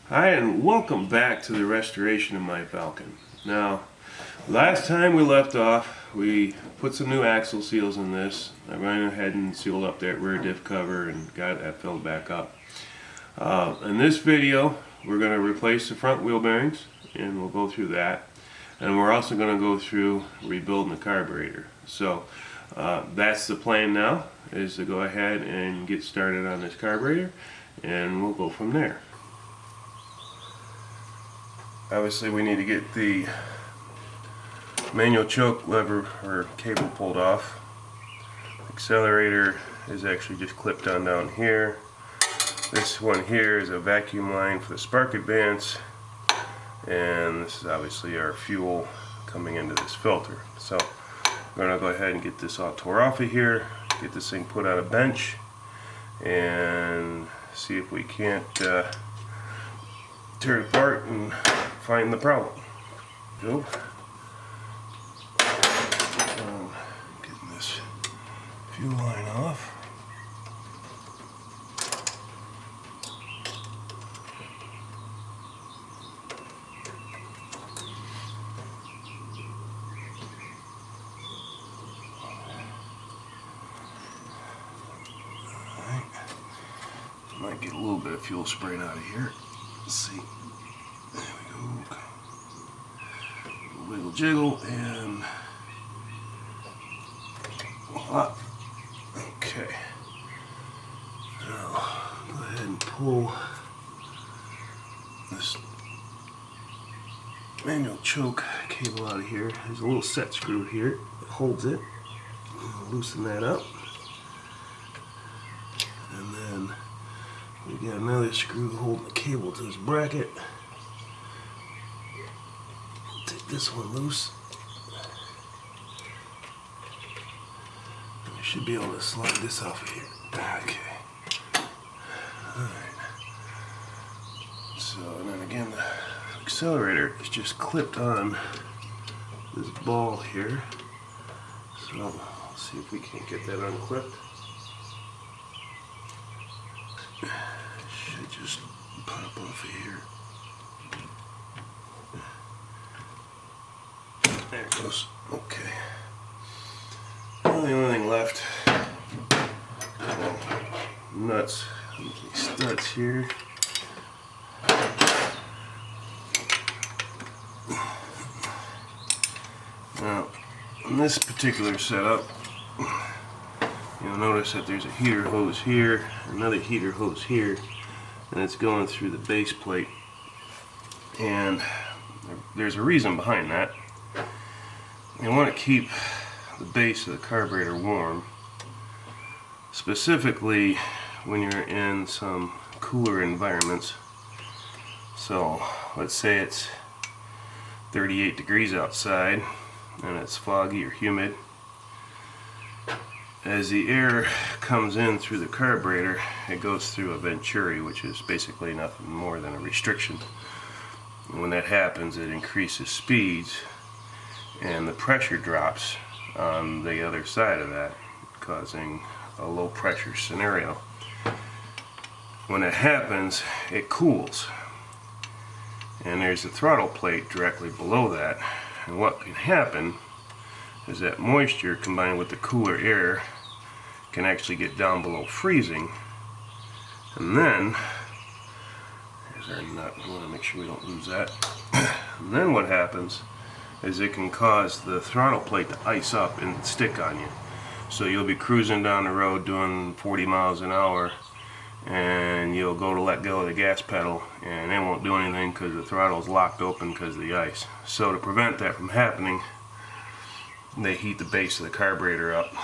Hi, and welcome back to the restoration of my Falcon. Now, last time we left off, we put some new axle seals in this. I went ahead and sealed up that rear diff cover and got that filled back up. In this video, we're going to replace the front wheel bearings, and we'll go through that. And we're also going to go through rebuilding the carburetor. So, that's the plan now, is to go ahead and get started on this carburetor, and we'll go from there. Obviously we need to get the manual choke lever or cable pulled off. Accelerator is actually just clipped on down here. This one here is a vacuum line for the spark advance, and this is obviously our fuel coming into this filter. So we're going to go ahead and get this all tore off of here, get this thing put on a bench, and see if we can't tear it apart and find the problem. Go. Getting this fuel line off. Alright. Might get a little bit of fuel sprayed out of here. Let's see. There we go. Wiggle jiggle and voila. Okay. Now go ahead and pull this manual choke cable out of here. There's a little set screw here that holds it. Loosen that up. And then we got another screw holding the cable to this bracket. Take this one loose. We should be able to slide this off of here. Okay. Alright. So, and then again, the accelerator is just clipped on this ball here. So, let's see if we can get that unclipped. Should just pop off of here. There it goes. Okay. Well, the only thing left, nuts, these studs here. Now, in this particular setup, you'll notice that there's a heater hose here, another heater hose here, and it's going through the base plate. And there's a reason behind that. You want to keep the base of the carburetor warm, specifically when you're in some cooler environments. So let's say it's 38 degrees outside and it's foggy or humid. As the air comes in through the carburetor, it goes through a venturi, which is basically nothing more than a restriction. And when that happens, it increases speeds and the pressure drops on the other side of that, causing a low pressure scenario. When it happens, it cools, and there's a throttle plate directly below that, and what can happen is that moisture combined with the cooler air can actually get down below freezing, and then here's our nut. We want to make sure we don't lose that. And then what happens is it can cause the throttle plate to ice up and stick on you. So you'll be cruising down the road doing 40 miles an hour, and you'll go to let go of the gas pedal and it won't do anything because the throttle's locked open because of the ice. So to prevent that from happening, they heat the base of the carburetor up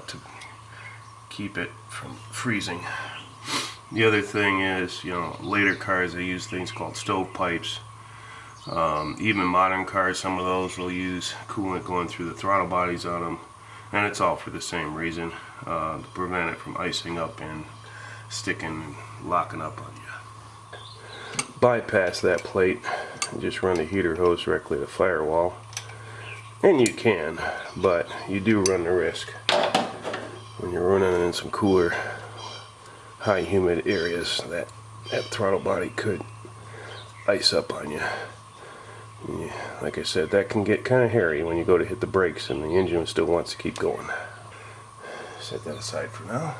to keep it from freezing. The other thing is, you know, later cars, they use things called stovepipes. Even modern cars, some of those will use coolant going through the throttle bodies on them, and it's all for the same reason, to prevent it from icing up and sticking and locking up on you. Bypass that plate and just run the heater hose directly to the firewall, and you can, but you do run the risk when you're running in some cooler, high humid areas that throttle body could ice up on you. Yeah, like I said, that can get kind of hairy when you go to hit the brakes and the engine still wants to keep going. Set that aside for now.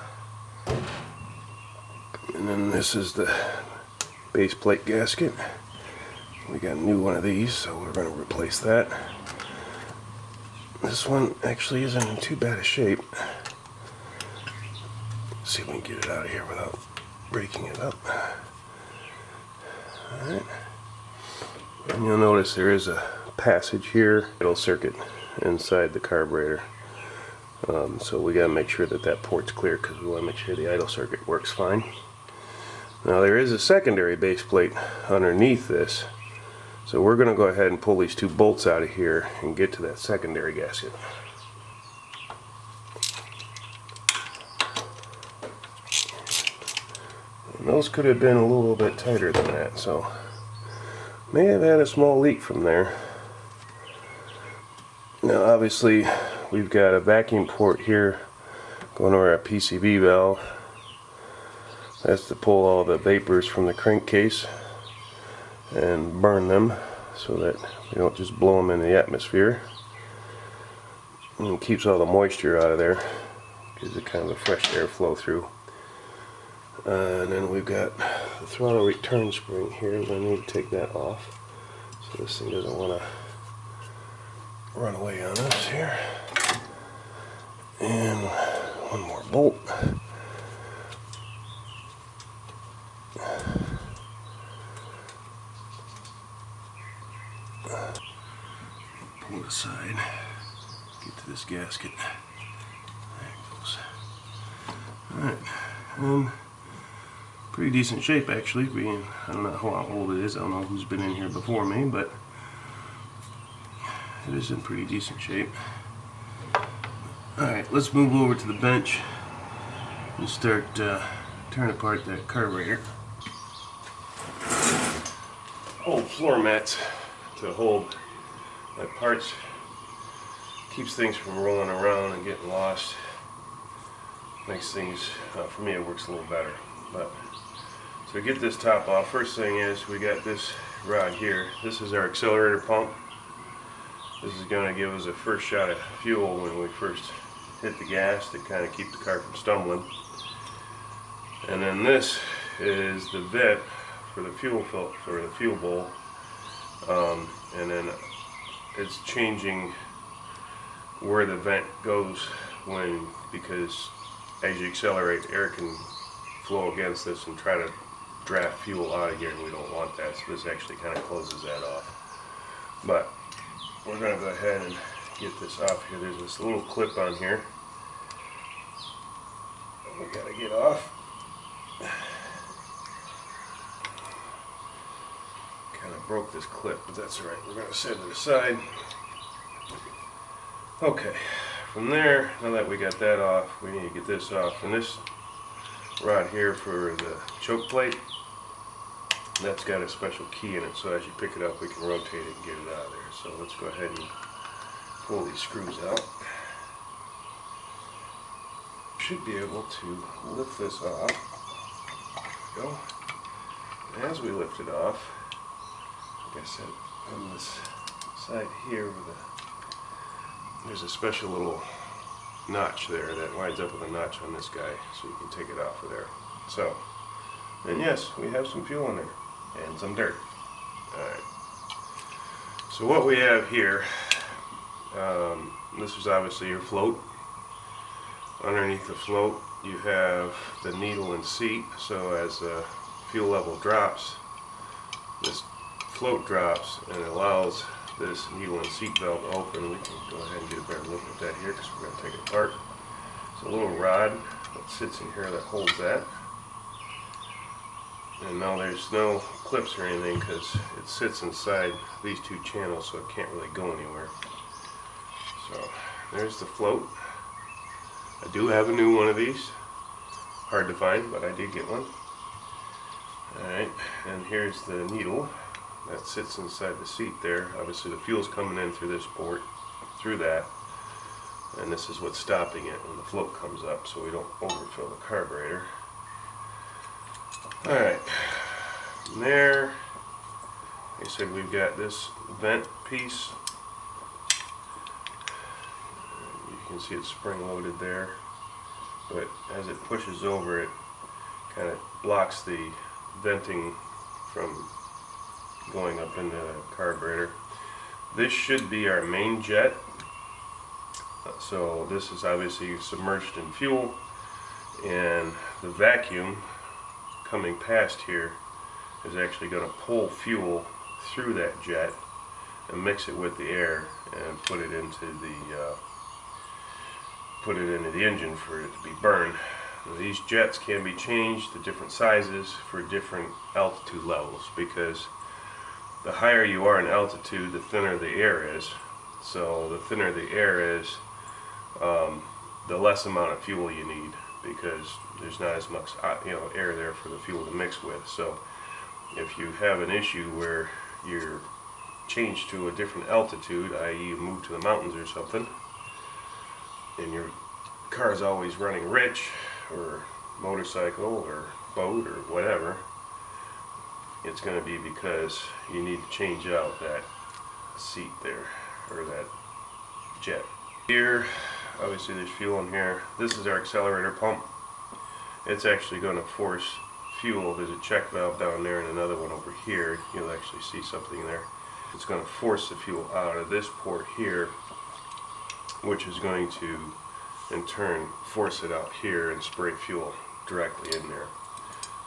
And then this is the base plate gasket. We got a new one of these, so we're going to replace that. This one actually isn't in too bad a shape. Let's see if we can get it out of here without breaking it up. Alright. And you'll notice there is a passage here, idle circuit inside the carburetor. So we got to make sure that that port's clear because we want to make sure the idle circuit works fine. Now there is a secondary base plate underneath this, so we're going to go ahead and pull these two bolts out of here and get to that secondary gasket. And those could have been a little bit tighter than that, so may have had a small leak from there. Now obviously we've got a vacuum port here going over our PCV valve. That's to pull all the vapors from the crankcase and burn them so that we don't just blow them into the atmosphere. And it keeps all the moisture out of there, gives it kind of a fresh airflow through. And then we've got the throttle return spring here. We're going to need to take that off so this thing doesn't want to run away on us here. And one more bolt. Pull it aside, get to this gasket. There it goes. Alright, pretty decent shape actually, being, I don't know how old it is, I don't know who's been in here before me, but it is in pretty decent shape. Alright, let's move over to the bench and start tearing apart that carburetor. Old floor mats to hold my parts, keeps things from rolling around and getting lost. Makes things, for me it works a little better. But so to get this top off, first thing is we got this rod here. This is our accelerator pump. This is going to give us a first shot of fuel when we first hit the gas to kind of keep the car from stumbling. And then this is the vent for the fuel bowl, and then it's changing where the vent goes because as you accelerate, air can flow against this and try to draft fuel out of here, and we don't want that, so this actually kind of closes that off. But we're going to go ahead and get this off here. There's this little clip on here we got to get off. Kind of broke this clip, but that's alright. We're going to set it aside. Okay, from there, now that we got that off, we need to get this off. And this rod here for the choke plate, that's got a special key in it, so as you pick it up we can rotate it and get it out of there. So let's go ahead and pull these screws out. Should be able to lift this off. There we go. And as we lift it off, like I said, on this side here there's a special little notch there that winds up with a notch on this guy, so you can take it off of there. So, and yes, we have some fuel in there and some dirt. Alright, so what we have here, this is obviously your float. Underneath the float you have the needle and seat, so as the fuel level drops, this float drops and it allows this needle and seat valve to open. We can go ahead and get a better look at that here because we're going to take it apart. It's a little rod that sits in here that holds that. And now there's no clips or anything because it sits inside these two channels, so it can't really go anywhere. So there's the float. I do have a new one of these. Hard to find, but I did get one. Alright, and here's the needle that sits inside the seat there. Obviously the fuel's coming in through this port, through that, and this is what's stopping it when the float comes up so we don't overfill the carburetor. Alright, from there Like I said, we've got this vent piece. You can see it's spring loaded there, but as it pushes over, it kind of blocks the venting from going up into the carburetor. This should be our main jet. So this is obviously submerged in fuel, and the vacuum coming past here is actually going to pull fuel through that jet and mix it with the air and put it into the engine for it to be burned. Now, these jets can be changed to different sizes for different altitude levels, because the higher you are in altitude, the thinner the air is. So the thinner the air is, the less amount of fuel you need, because there's not as much air there for the fuel to mix with. So if you have an issue where you're changed to a different altitude, i.e. you move to the mountains or something, and your car is always running rich, or motorcycle or boat or whatever, it's going to be because you need to change out that seat there, or that jet. Here, obviously there's fuel in here. This is our accelerator pump. It's actually going to force fuel. There's a check valve down there and another one over here. You'll actually see something there. It's going to force the fuel out of this port here, which is going to in turn force it out here and spray fuel directly in there.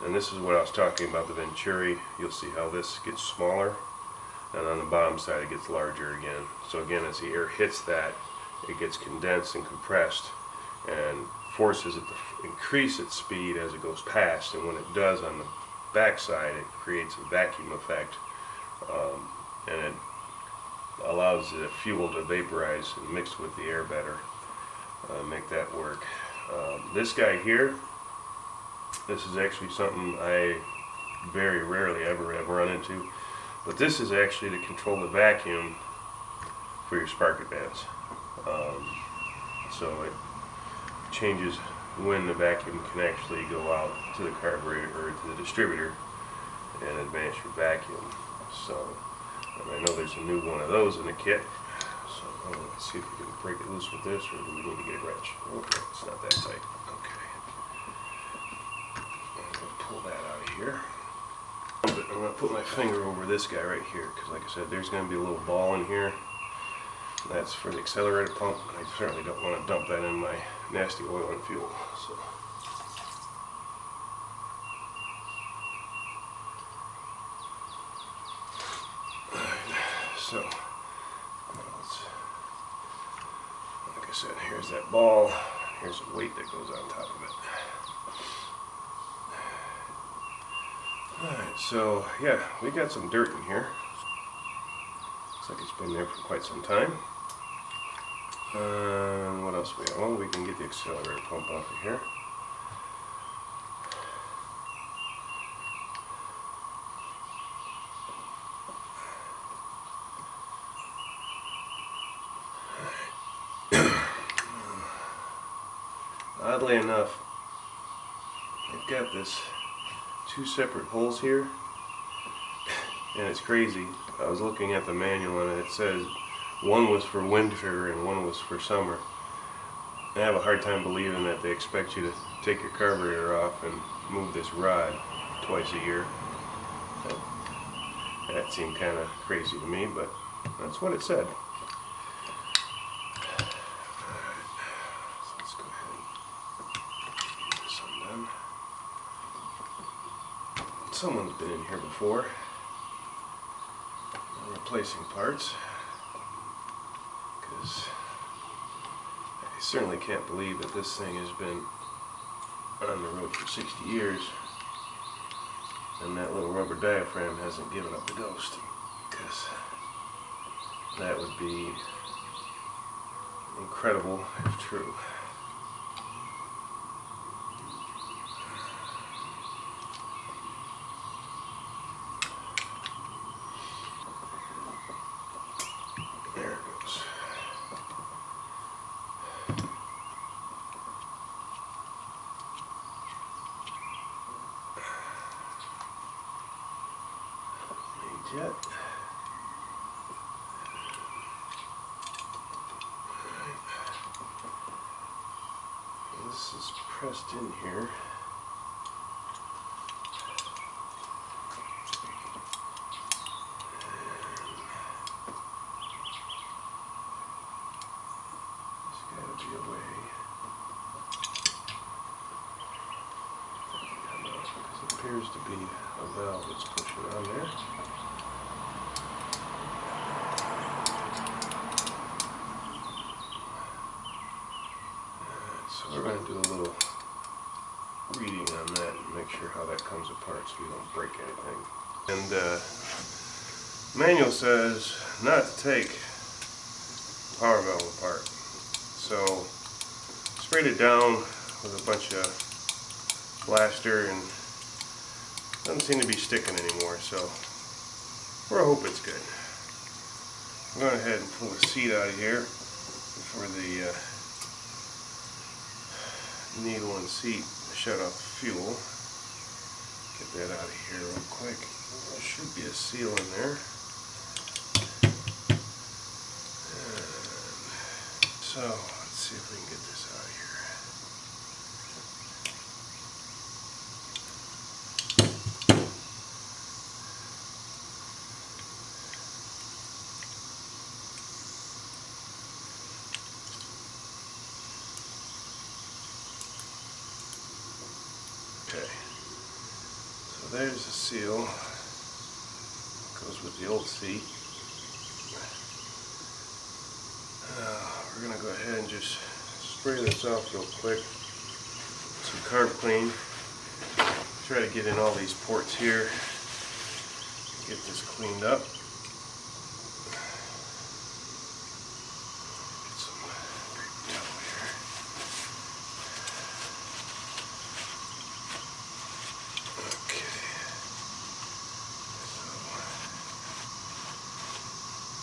And this is what I was talking about, the venturi. You'll see how this gets smaller, and on the bottom side it gets larger again. So again, as the air hits that, it gets condensed and compressed and forces it to increase its speed as it goes past, and when it does on the back side, it creates a vacuum effect, and it allows the fuel to vaporize and mix with the air better, make that work. This guy here, this is actually something I very rarely ever have run into, but this is actually to control the vacuum for your spark advance. So it changes when the vacuum can actually go out to the carburetor or to the distributor and advance your vacuum. So, and I know there's a new one of those in the kit. So let's see if we can break it loose with this, or do we need to get it wrench? Okay, it's not that tight. Okay. I'm going to pull that out of here. I'm going to put my finger over this guy right here, because like I said, there's going to be a little ball in here. That's for the accelerator pump. I certainly don't want to dump that in my nasty oil and fuel. So. So, like I said, here's that ball. Here's a weight that goes on top of it. Alright, so yeah, we got some dirt in here. Looks like it's been there for quite some time. What else we have? Well, we can get the accelerator pump off of here. Oddly enough, I've got this two separate holes here, and it's crazy. I was looking at the manual and it says one was for winter and one was for summer. I have a hard time believing that they expect you to take your carburetor off and move this rod twice a year. That seemed kind of crazy to me, but that's what it said. Someone's been in here before replacing parts, because I certainly can't believe that this thing has been on the road for 60 years and that little rubber diaphragm hasn't given up the ghost, because that would be incredible if true. Jet. pressed in here. There's got to be a way. Because it appears to be a valve that's pushing on there. So we're going to do a little reading on that and make sure how that comes apart so we don't break anything. And manual says not to take the power valve apart. So sprayed it down with a bunch of blaster and doesn't seem to be sticking anymore, so we'll hope it's good. I'm going ahead and pull the seat out of here for the needle and seat, shut off the fuel. Get that out of here real quick. There should be a seal in there. And so let's see if we can get this out of here. Okay, so there's the seal. Goes with the old seat. We're going to go ahead and just spray this off real quick. Some carb clean. Try to get in all these ports here. Get this cleaned up. Get some paper towel here. Okay.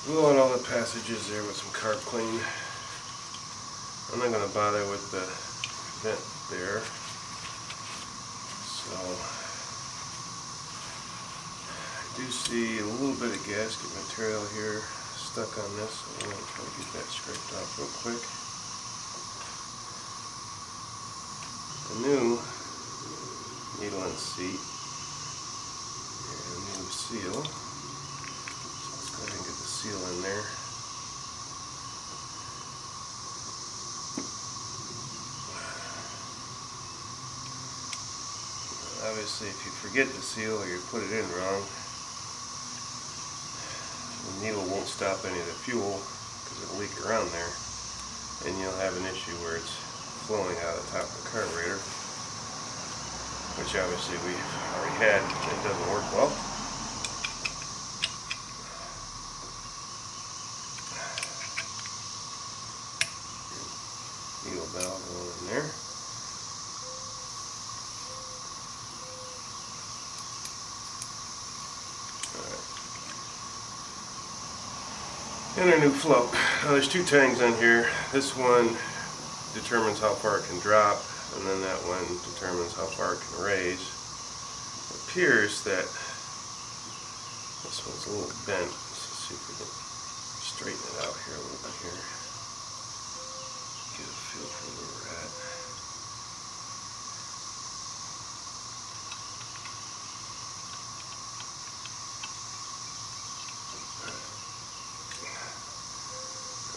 So glue out all the passages there with some carb clean. I'm not going to bother with the vent there. So I do see a little bit of gasket material here stuck on this, so I'm going to try to get that scraped off real quick. A new needle and seat and a new seal. So let's go ahead and get the seal in there. Obviously, if you forget the seal or you put it in wrong, the needle won't stop any of the fuel because it'll leak around there, and you'll have an issue where it's flowing out of the top of the carburetor, which obviously we've already had, and it doesn't work well. Needle valve going in there. And our new float. Now there's two tangs on here. This one determines how far it can drop, and then that one determines how far it can raise. It appears that this one's a little bent. Let's see if we can straighten it out here a little bit here. Get a feel for where we're at.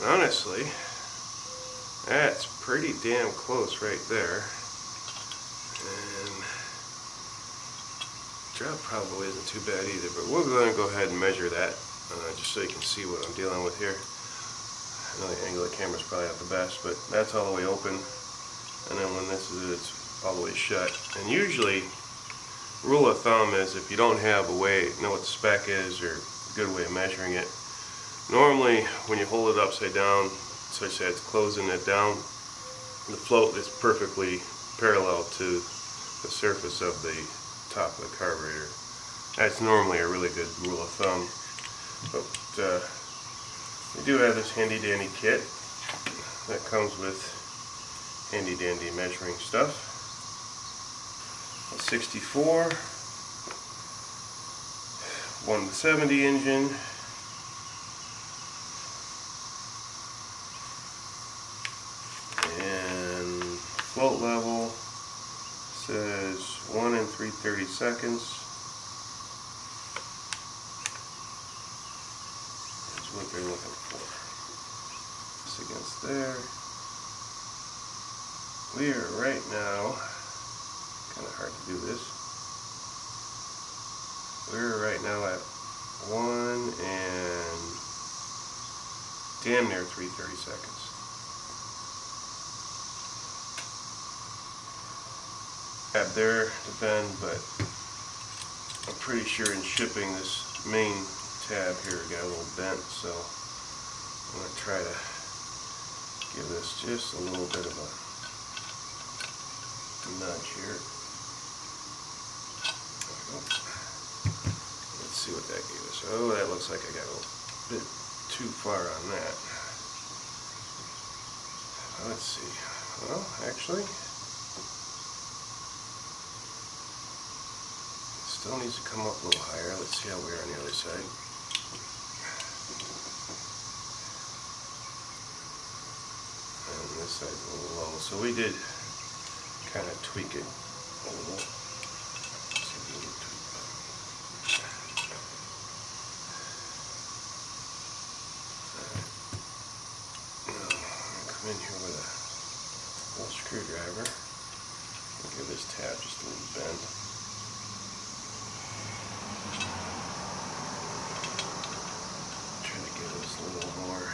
Honestly, that's pretty damn close right there, and drop probably isn't too bad either, but we're going to go ahead and measure that just so you can see what I'm dealing with here. I know the angle of the camera is probably not the best, but that's all the way open, and then when this is, it's all the way shut. And usually, rule of thumb is if you don't have a way, know what the spec is or a good way of measuring it, normally, when you hold it upside down, such that it's closing it down, the float is perfectly parallel to the surface of the top of the carburetor. That's normally a really good rule of thumb. But we do have this handy dandy kit that comes with handy dandy measuring stuff. A 64, 170 engine. Float level, says 1 and 3/30 seconds. That's what they're looking for. This against there. We are right now, kind of hard to do this. We're right now at 1 and damn near 3/30 seconds. Tab there to bend, but I'm pretty sure in shipping this main tab here got a little bent, so I'm going to try to give this just a little bit of a nudge here. There we go. Let's see what that gave us. Oh, that looks like I got a bit too far on that. Let's see. Well, actually, still needs to come up a little higher. Let's see how we are on the other side. And this side's a little low. So we did kind of tweak it a little. Let's see if we can tweak that. Alright. Now, I'm going to come in here with a little screwdriver and give this tab just a little bend. A little more.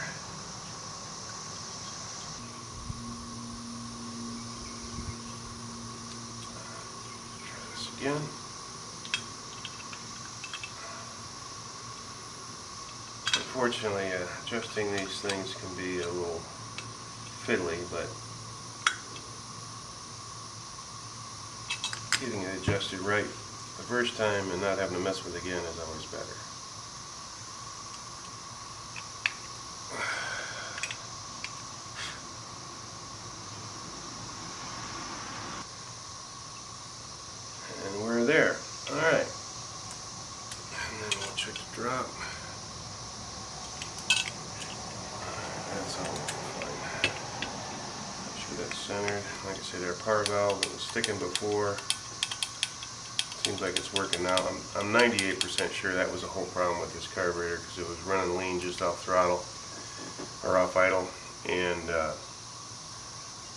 Try this again. Unfortunately, adjusting these things can be a little fiddly, but getting it adjusted right the first time and not having to mess with it again is always better. And we're there. Alright. And then we'll check the drop. That's all fine. Make sure that's centered. Like I said, our power valve was sticking before. Seems like it's working now. I'm 98% sure that was the whole problem with this carburetor, because it was running lean just off throttle or off idle. And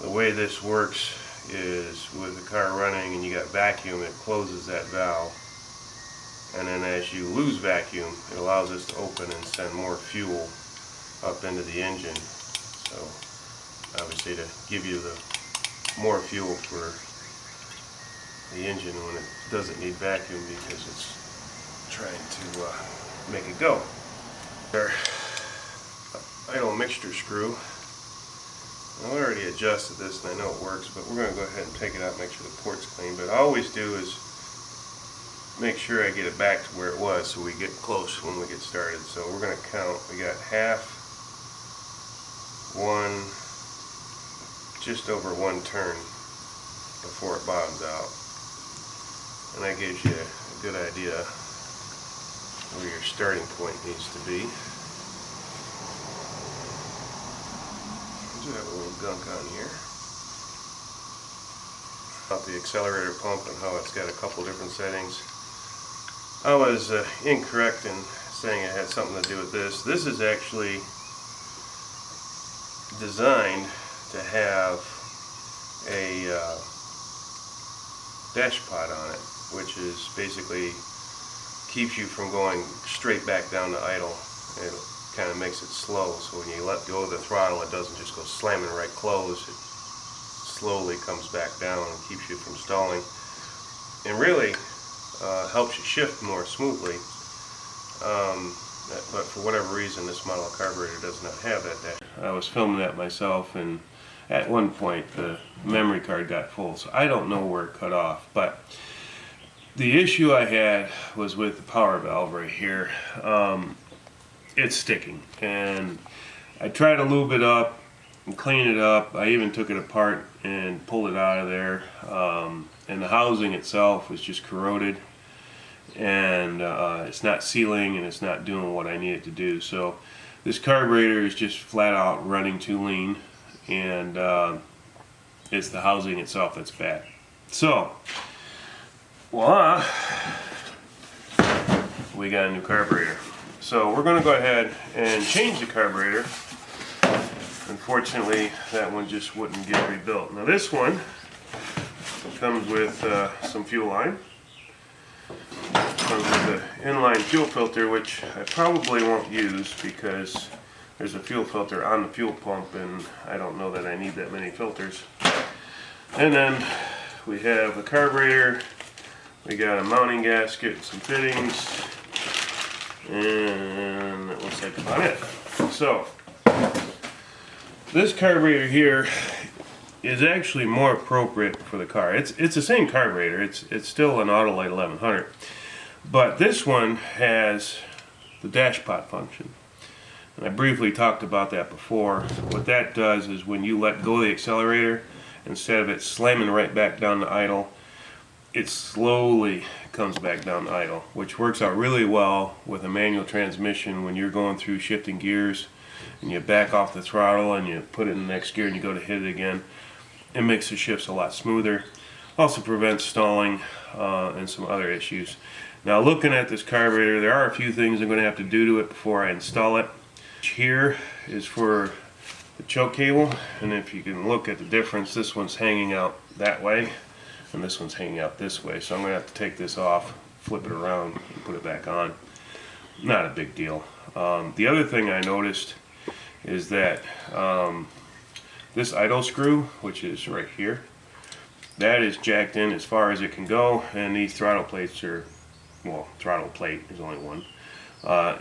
the way this works is with the car running and you got vacuum, it closes that valve, and then as you lose vacuum, it allows us to open and send more fuel up into the engine. So obviously to give you the more fuel for the engine when it doesn't need vacuum, because it's trying to make it go. Our idle mixture screw. I already adjusted this and I know it works, but we're going to go ahead and take it out and make sure the port's clean. But I always do is make sure I get it back to where it was so we get close when we get started. So we're going to count. We got half, one, just over one turn before it bottoms out. And that gives you a good idea where your starting point needs to be. I do have a little gunk on here about the accelerator pump and how it's got a couple different settings. I was incorrect in saying it had something to do with this. This is actually designed to have a dash pot on it, which is basically keeps you from going straight back down to idle. It kind of makes it slow, so when you let go of the throttle, it doesn't just go slamming right close. It slowly comes back down and keeps you from stalling, and really helps you shift more smoothly. But for whatever reason, this model of carburetor does not have that dash. I was filming that myself, and at one point the memory card got full, so I don't know where it cut off. But the issue I had was with the power valve right here. It's sticking, and I tried to lube it up and clean it up. I even took it apart and pulled it out of there, and the housing itself was just corroded, and it's not sealing and it's not doing what I need it to do. So this carburetor is just flat out running too lean, and it's the housing itself that's bad. So, voila, we got a new carburetor. So we're going to go ahead and change the carburetor. Unfortunately, that one just wouldn't get rebuilt. Now this one comes with some fuel line. Comes with an inline fuel filter, which I probably won't use because there's a fuel filter on the fuel pump and I don't know that I need that many filters. And then we have the carburetor, we got a mounting gasket, some fittings, and that looks like about it. So this carburetor here is actually more appropriate for the car. It's the same carburetor. It's still an Autolite 1100, but this one has the dash pot function. And I briefly talked about that before. What that does is when you let go of the accelerator, instead of it slamming right back down to idle, it slowly comes back down to idle, which works out really well with a manual transmission when you're going through shifting gears and you back off the throttle and you put it in the next gear and you go to hit it again. It makes the shifts a lot smoother. Also prevents stalling and some other issues. Now looking at this carburetor, there are a few things I'm going to have to do to it before I install it. Here is for the choke cable, and if you can look at the difference, this one's hanging out that way and this one's hanging out this way. So I'm going to have to take this off, flip it around, and put it back on. Not a big deal. The other thing I noticed is that this idle screw, which is right here, that is jacked in as far as it can go, and these throttle plates are, well, throttle plate, there's only one,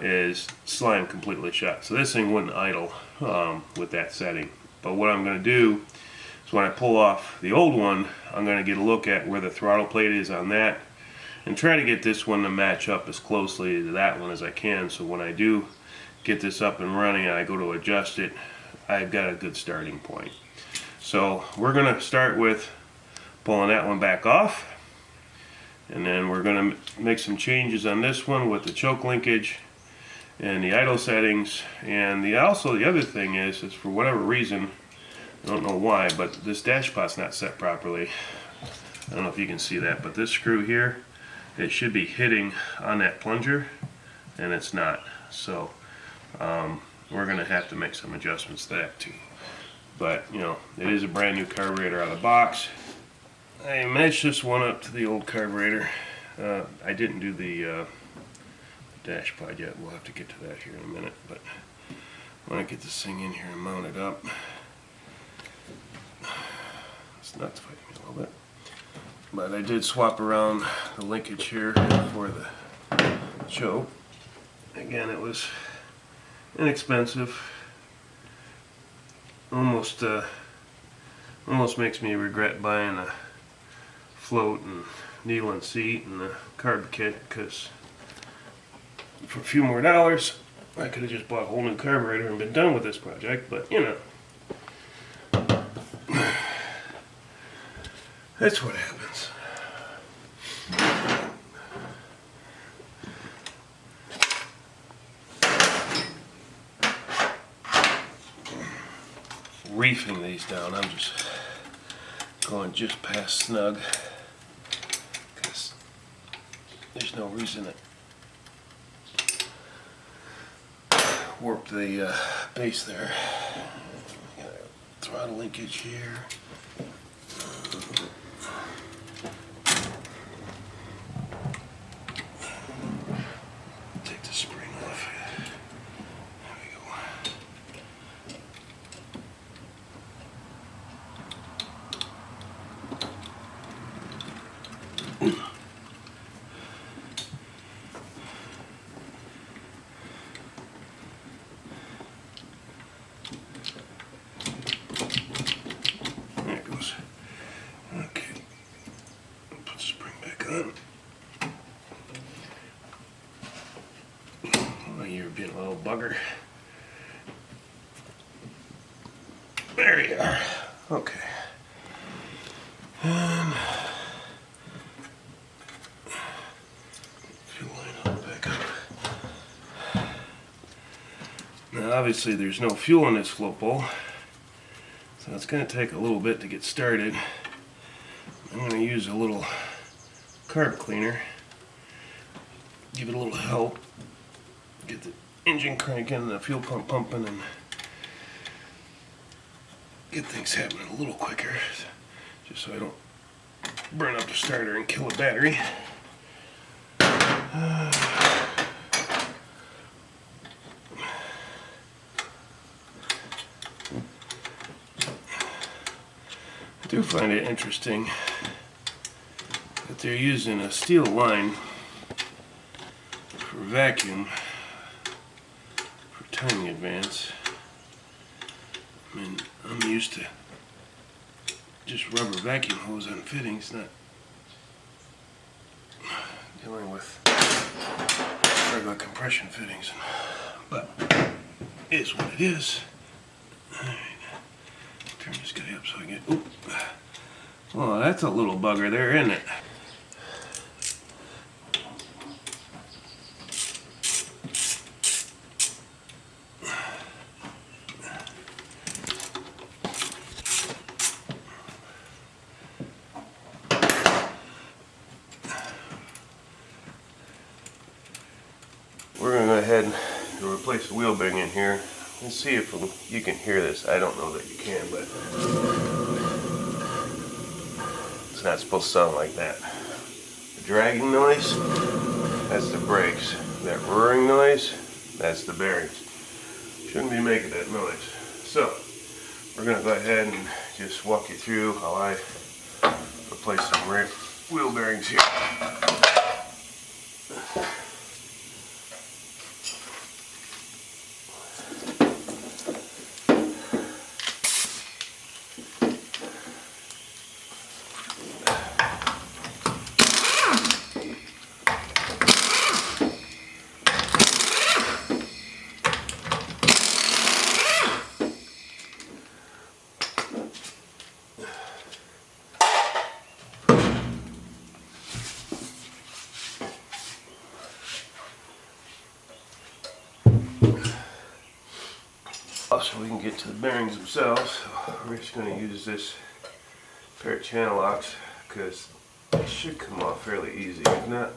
is slammed completely shut. So this thing wouldn't idle with that setting. But what I'm going to do is when I pull off the old one, I'm going to get a look at where the throttle plate is on that and try to get this one to match up as closely to that one as I can, so when I do get this up and running and I go to adjust it, I've got a good starting point. So we're going to start with pulling that one back off, and then we're going to make some changes on this one with the choke linkage and the idle settings. And also the other thing is for whatever reason, I don't know why, but this dash pot's not set properly. I don't know if you can see that, but this screw here, it should be hitting on that plunger and it's not. So we're going to have to make some adjustments to that too. But you know, it is a brand new carburetor out of the box. I matched this one up to the old carburetor. I didn't do the dash pod yet. We'll have to get to that here in a minute. But when I get this thing in here and mount it up, it's nuts fighting me a little bit. But I did swap around the linkage here for the choke. Again, it was inexpensive. Almost makes me regret buying a float and needle and seat and a carb kit, because for a few more dollars I could have just bought a whole new carburetor and been done with this project. But you know, that's what happens. Reefing these down, I'm just going just past snug because there's no reason to warp the base there. Got a throttle linkage here. Take the spring off. There we go. There it goes. Okay. Put the spring back on. Oh, you're being a little bugger. There you are. Okay. And fuel line on back up. Now obviously there's no fuel in this float bowl, so it's going to take a little bit to get started. I'm going to use a little carb cleaner, give it a little help, get the engine cranking and the fuel pump pumping, and get things happening a little quicker, just so I don't burn up the starter and kill the battery. I do find it interesting that they're using a steel line for vacuum for timing advance. I mean, I'm used to just rubber vacuum hose on fittings, not dealing with regular compression fittings. But it is what it is. Alright, turn this guy up so I get. Oop. Well, that's a little bugger there, isn't it? We're going to go ahead and replace the wheel bearing in here. Let's see if you can hear this. I don't know that you can, but it's not supposed to sound like that. The dragging noise, that's the brakes. That roaring noise, that's the bearings. Shouldn't be making that noise. So, we're going to go ahead and just walk you through how I replace some wheel bearings here. So we can get to the bearings themselves. We're just going to use this pair of channel locks because they should come off fairly easy. If not,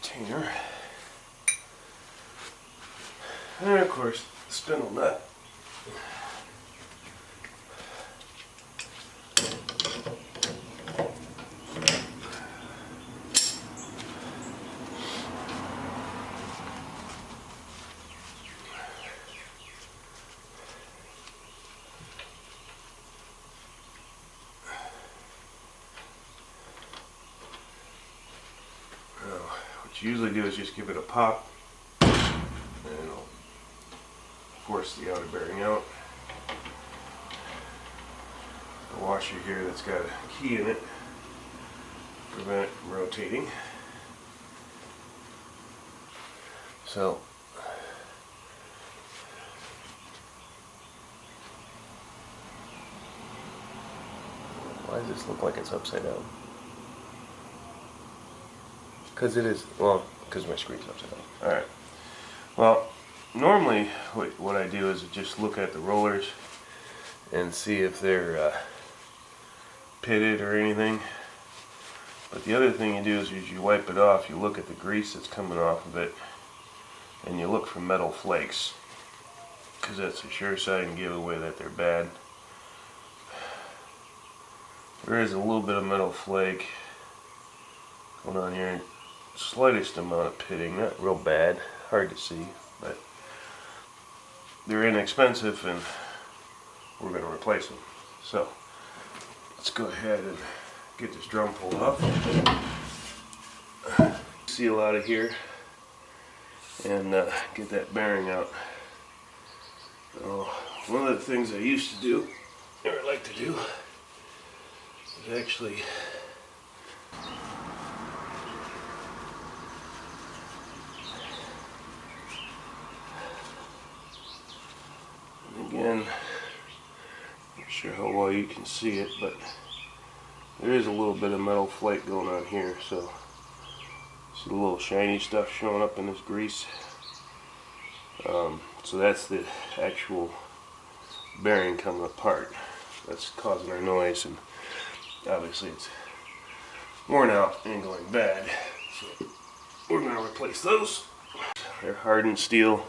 retainer, and of course the spindle nut. What you usually do is just give it a pop, and it'll force the outer bearing out. A washer here that's got a key in it to prevent it from rotating. So why does this look like it's upside down? Because it is, well, because my screen's upside down. Alright. Well, normally what I do is just look at the rollers and see if they're pitted or anything. But the other thing you do is you wipe it off, you look at the grease that's coming off of it, and you look for metal flakes, because that's a sure sign giveaway that they're bad. There is a little bit of metal flake going on here. Slightest amount of pitting, not real bad, hard to see, but they're inexpensive and we're going to replace them. So let's go ahead and get this drum pulled off, seal out of here, and get that bearing out. One of the things I used to do, or I like to do, is actually you can see it, but there is a little bit of metal flake going on here, so see the little shiny stuff showing up in this grease. So that's the actual bearing coming apart. That's causing our noise, and obviously it's worn out and going bad. So we're going to replace those. They're hardened steel.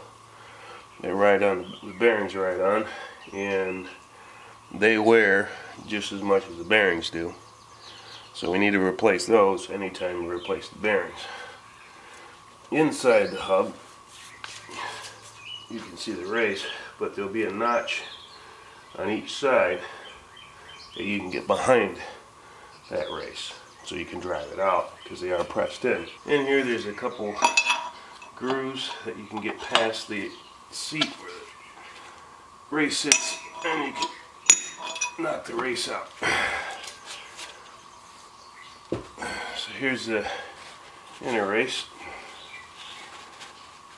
They're right on, the bearings are right on, and they wear just as much as the bearings do. So we need to replace those anytime we replace the bearings. Inside the hub, you can see the race, but there'll be a notch on each side that you can get behind that race, so you can drive it out because they are pressed in. In here there's a couple grooves that you can get past the seat where the race sits, and you can knock the race out. So here's the inner race,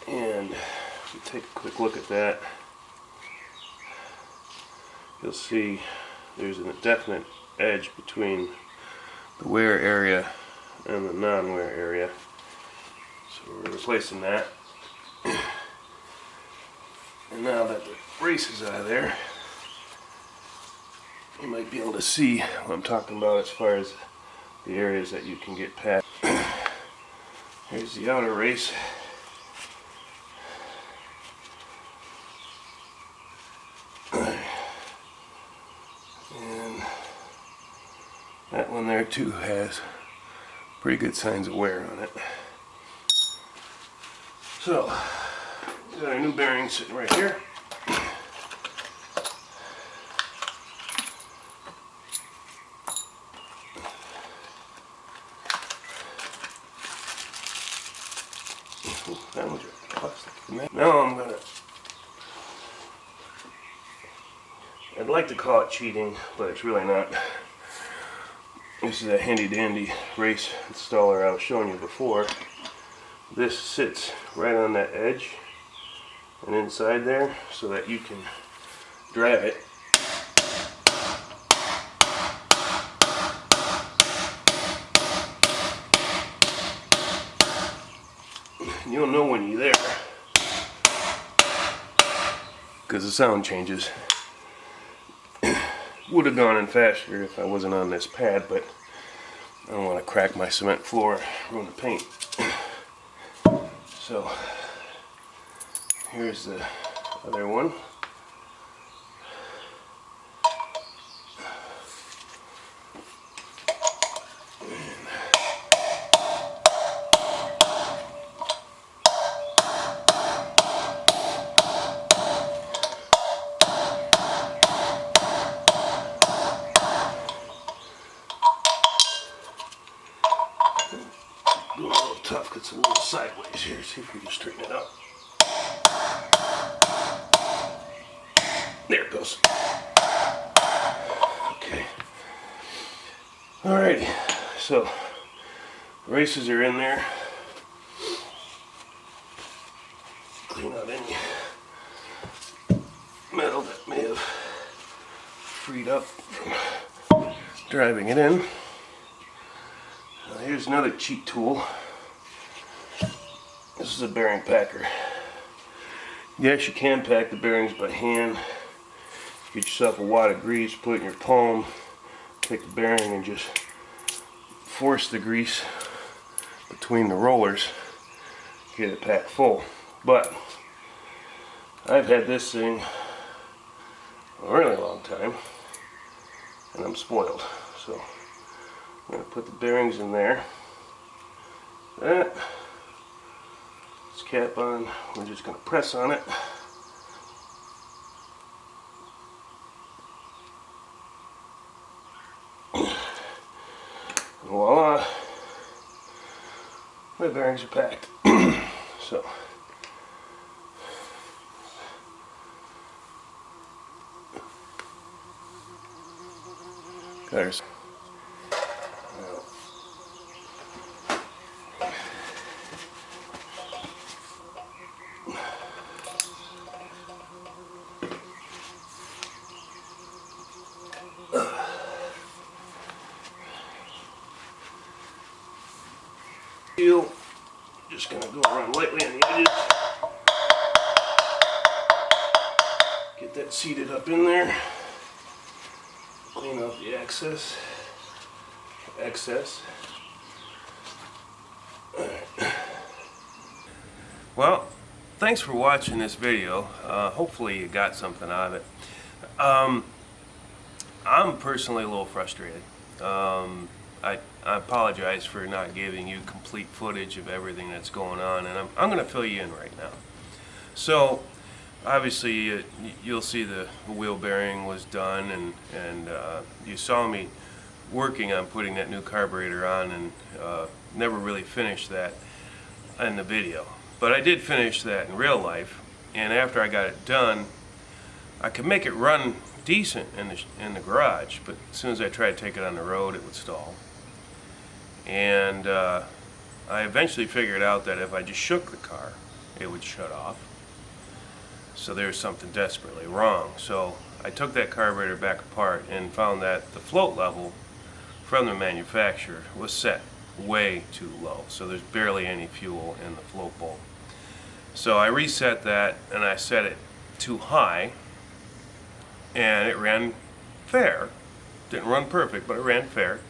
and if you take a quick look at that, you'll see there's a definite edge between the wear area and the non-wear area. So we're replacing that. And now that the race is out of there, you might be able to see what I'm talking about as far as the areas that you can get past. Here's the outer race. And that one there too has pretty good signs of wear on it. So, we got our new bearing sitting right here. That one's plastic. Now I'm gonna, I'd like to call it cheating, but it's really not. This is a handy dandy race installer I was showing you before. This sits right on that edge and inside there so that you can drive it. You'll know when you're there because the sound changes. Would have gone in faster if I wasn't on this pad, but I don't want to crack my cement floor, ruin the paint. So here's the other one. Doing a little tough, it's a little sideways here. See if we can straighten it up. There it goes. Okay. Alrighty. So the races are in there. Clean out any metal that may have freed up from driving it in. Here's another cheat tool. This is a bearing packer. Yes, you can pack the bearings by hand. Get yourself a wad of grease, put it in your palm, take the bearing and just force the grease between the rollers, get it packed full. But I've had this thing a really long time and I'm spoiled. So I'm going to put the bearings in there. That. This cap on. We're just going to press on it. And voila. My bearings are packed. So. There's. deal. Just gonna go around lightly on the edges. Get that seated up in there. Clean out the excess. Well, thanks for watching this video. Hopefully you got something out of it. I'm personally a little frustrated. I apologize for not giving you complete footage of everything that's going on, and I'm going to fill you in right now. So, obviously, you'll see the wheel bearing was done, and you saw me working on putting that new carburetor on, and never really finished that in the video. But I did finish that in real life, and after I got it done, I could make it run decent in the garage, but as soon as I tried to take it on the road, it would stall. And I eventually figured out that if I just shook the car, it would shut off. So there's something desperately wrong. So I took that carburetor back apart and found that the float level from the manufacturer was set way too low. So there's barely any fuel in the float bowl. So I reset that and I set it too high, and it ran fair. Didn't run perfect, but it ran fair.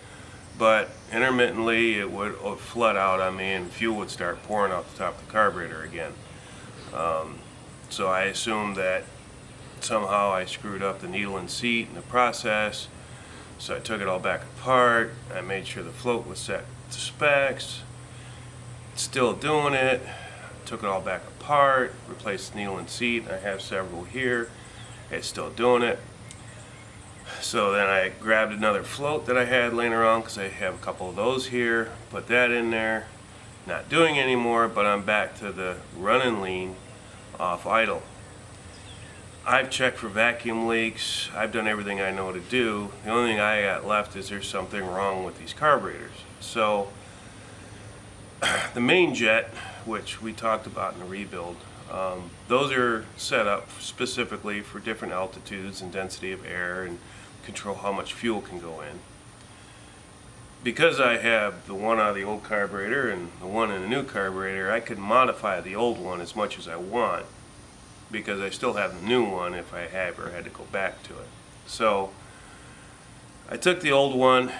But intermittently it would flood out on me and fuel would start pouring off the top of the carburetor again. So I assumed that somehow I screwed up the needle and seat in the process. So I took it all back apart. I made sure the float was set to specs. Still doing it. Took it all back apart, replaced the needle and seat. I have several here. It's still doing it. So then I grabbed another float that I had laying around, because I have a couple of those here, put that in there. Not doing anymore, but I'm back to the running lean off idle. I've checked for vacuum leaks. I've done everything I know to do. The only thing I got left is there's something wrong with these carburetors. So the main jet, which we talked about in the rebuild, those are set up specifically for different altitudes and density of air and control how much fuel can go in. Because I have the one out of the old carburetor and the one in the new carburetor, I could modify the old one as much as I want, because I still have the new one if I ever had to go back to it. So I took the old one,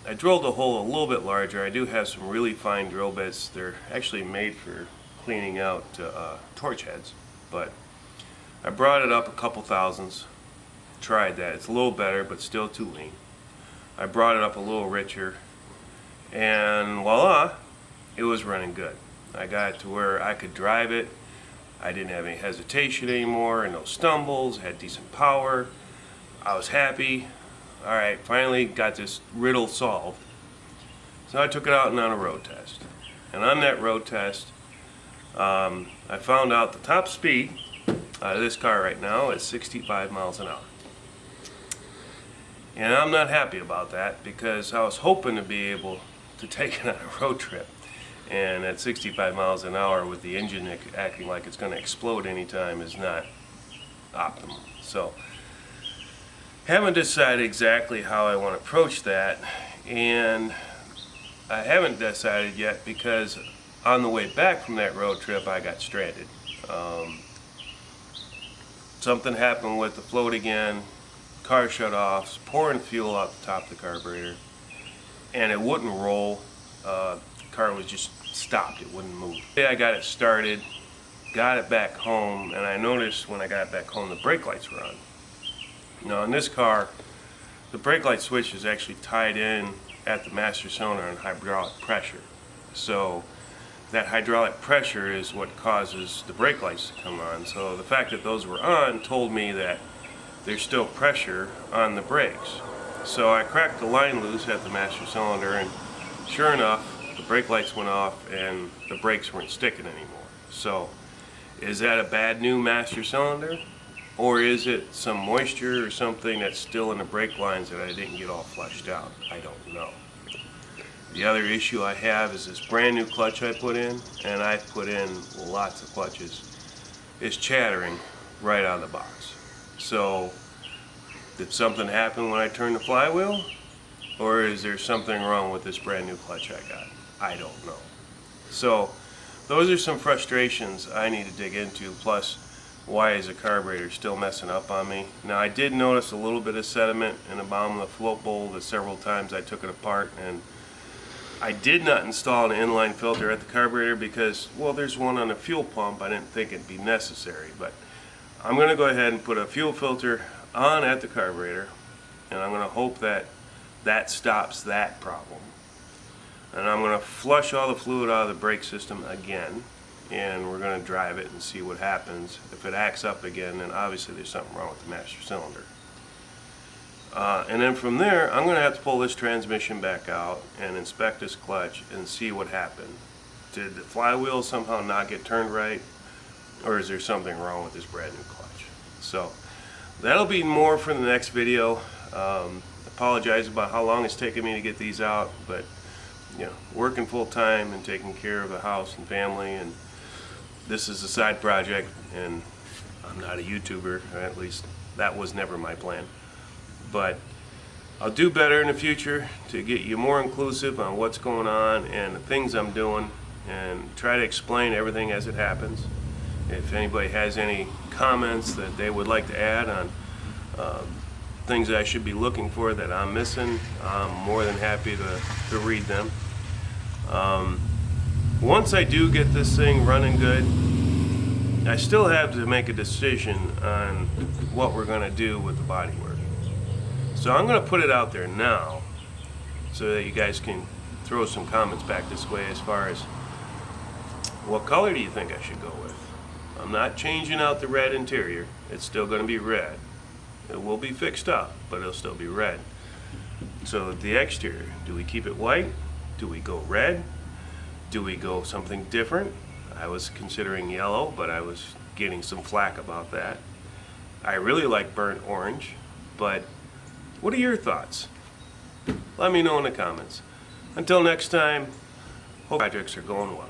I drilled the hole a little bit larger. I do have some really fine drill bits. They're actually made for cleaning out torch heads, but I brought it up a couple thousandths, tried that. It's a little better, but still too lean. I brought it up a little richer, and voila, it was running good. I got it to where I could drive it. I didn't have any hesitation anymore, and no stumbles, had decent power. I was happy. Alright, finally got this riddle solved. So I took it out and on a road test. And on that road test, I found out the top speed out of this car right now is 65 miles an hour. And I'm not happy about that, because I was hoping to be able to take it on a road trip. And at 65 miles an hour with the engine acting like it's going to explode anytime is not optimal. So, haven't decided exactly how I want to approach that, and I haven't decided yet because on the way back from that road trip I got stranded. Something happened with the float again, car shut off, pouring fuel out the top of the carburetor, and it wouldn't roll. The car was just stopped, it wouldn't move. I got it started, got it back home, and I noticed when I got it back home the brake lights were on. Now in this car, the brake light switch is actually tied in at the master cylinder on hydraulic pressure. So that hydraulic pressure is what causes the brake lights to come on. So the fact that those were on told me that there's still pressure on the brakes. So I cracked the line loose at the master cylinder, and sure enough, the brake lights went off and the brakes weren't sticking anymore. So is that a bad new master cylinder? Or is it some moisture or something that's still in the brake lines that I didn't get all flushed out? I don't know. The other issue I have is this brand new clutch I put in, and I've put in lots of clutches, is chattering right out of the box. So did something happen when I turned the flywheel? Or is there something wrong with this brand new clutch I got? I don't know. So those are some frustrations I need to dig into, plus why is the carburetor still messing up on me. Now I did notice a little bit of sediment in the bottom of the float bowl the several times I took it apart, and I did not install an inline filter at the carburetor because, well, there's one on the fuel pump. I didn't think it'd be necessary, but I'm going to go ahead and put a fuel filter on at the carburetor, and I'm going to hope that that stops that problem. And I'm going to flush all the fluid out of the brake system again, and we're going to drive it and see what happens. If it acts up again, then obviously there's something wrong with the master cylinder. And then from there, I'm going to have to pull this transmission back out and inspect this clutch and see what happened. Did the flywheel somehow not get turned right, or is there something wrong with this brand new clutch? So that'll be more for the next video. Apologize about how long it's taken me to get these out, but you know, working full time and taking care of the house and family, and this is a side project, and I'm not a YouTuber, or at least that was never my plan. But I'll do better in the future to get you more inclusive on what's going on and the things I'm doing, and try to explain everything as it happens. If anybody has any comments that they would like to add on things that I should be looking for that I'm missing, I'm more than happy to read them. Once I do get this thing running good, I still have to make a decision on what we're going to do with the bodywork. So I'm going to put it out there now so that you guys can throw some comments back this way as far as what color do you think I should go with. I'm not changing out the red interior. It's still going to be red. It will be fixed up, but it'll still be red. So the exterior, do we keep it white? Do we go red? Do we go something different? I was considering yellow, but I was getting some flack about that. I really like burnt orange, but what are your thoughts? Let me know in the comments. Until next time, hope projects are going well.